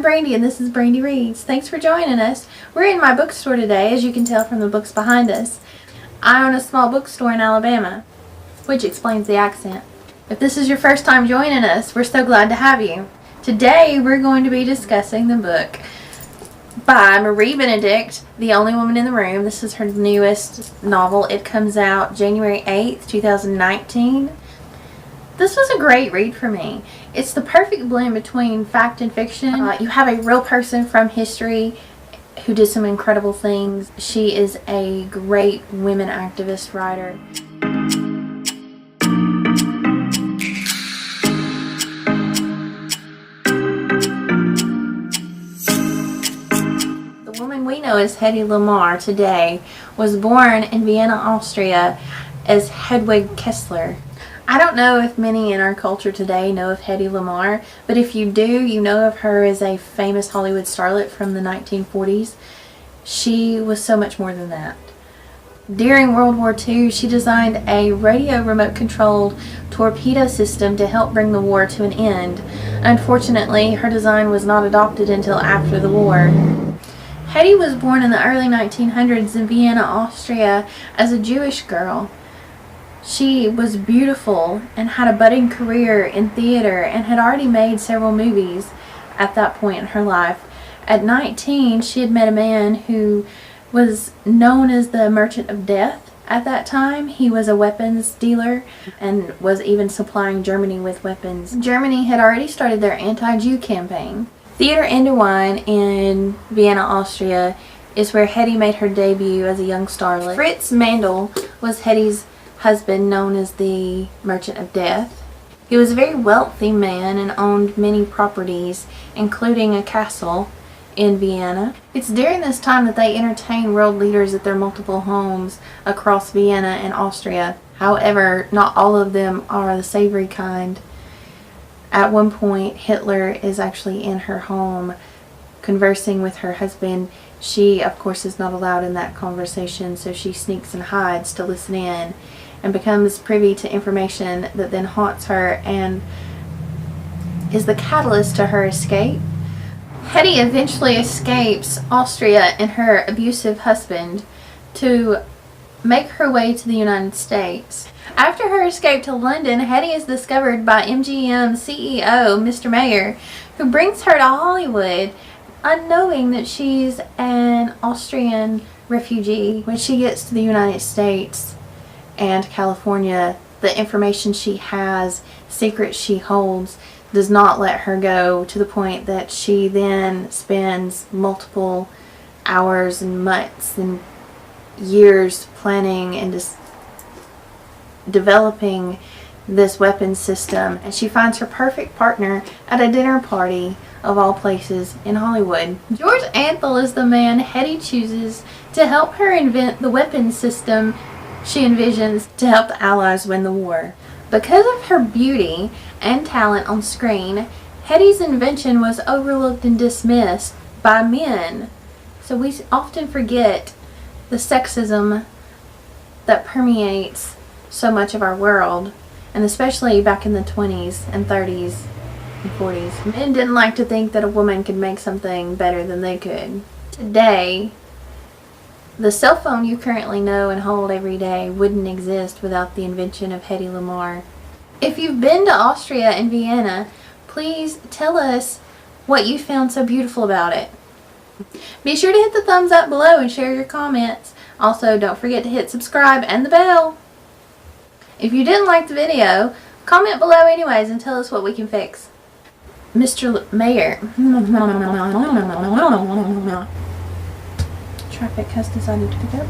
I'm Brandi and this is Brandi Reads. Thanks for joining us. We're in my bookstore today, as you can tell from the books behind us. I own a small bookstore in Alabama, which explains the accent. If this is your first time joining us, we're so glad to have you. Today we're going to be discussing the book by Marie Benedict, The Only Woman in the Room. This is her newest novel. It comes out January 8th, 2019. This was a great read for me. It's the perfect blend between fact and fiction. You have a real person from history who did some incredible things. She is a great women activist writer. The woman we know as Hedy Lamarr today was born in Vienna, Austria as Hedwig Kessler. I don't know if many in our culture today know of Hedy Lamarr, but if you do, you know of her as a famous Hollywood starlet from the 1940s. She was so much more than that. During World War II, she designed a radio remote-controlled torpedo system to help bring the war to an end. Unfortunately, her design was not adopted until after the war. Hedy was born in the early 1900s in Vienna, Austria, as a Jewish girl. She was beautiful and had a budding career in theater and had already made several movies at that point in her life. At 19, she had met a man who was known as the Merchant of Death at that time. He was a weapons dealer and was even supplying Germany with weapons. Germany had already started their anti-Jew campaign. Theater Anderwein in Vienna, Austria is where Hedy made her debut as a young starlet. Fritz Mandl was Hedy's husband, known as the Merchant of Death. He was a very wealthy man and owned many properties, including a castle in Vienna. It's during this time that they entertain world leaders at their multiple homes across Vienna and Austria. However, not all of them are the savory kind. At one point, Hitler is actually in her home conversing with her husband. She, of course, is not allowed in that conversation, so she sneaks and hides to listen in and becomes privy to information that then haunts her and is the catalyst to her escape. Hedy eventually escapes Austria and her abusive husband to make her way to the United States. After her escape to London, Hedy is discovered by MGM CEO Mr. Mayer, who brings her to Hollywood, unknowing that she's an Austrian refugee. When she gets to the United States and California, the information she has, secrets she holds, does not let her go, to the point that she then spends multiple hours and months and years planning and just developing this weapons system, and she finds her perfect partner at a dinner party of all places in Hollywood. George Antheil is the man Hedy chooses to help her invent the weapons system she envisions to help the Allies win the war. Because of her beauty and talent on screen, Hedy's invention was overlooked and dismissed by men. So we often forget the sexism that permeates so much of our world, and especially back in the 20s and 30s and 40s. Men didn't like to think that a woman could make something better than they could. Today, the cell phone you currently know and hold every day wouldn't exist without the invention of Hedy Lamarr. If you've been to Austria and Vienna, please tell us what you found so beautiful about it. Be sure to hit the thumbs up below and share your comments. Also, don't forget to hit subscribe and the bell. If you didn't like the video, comment below anyways and tell us what we can fix. Mr. Mayer. Traffic has decided to pick up.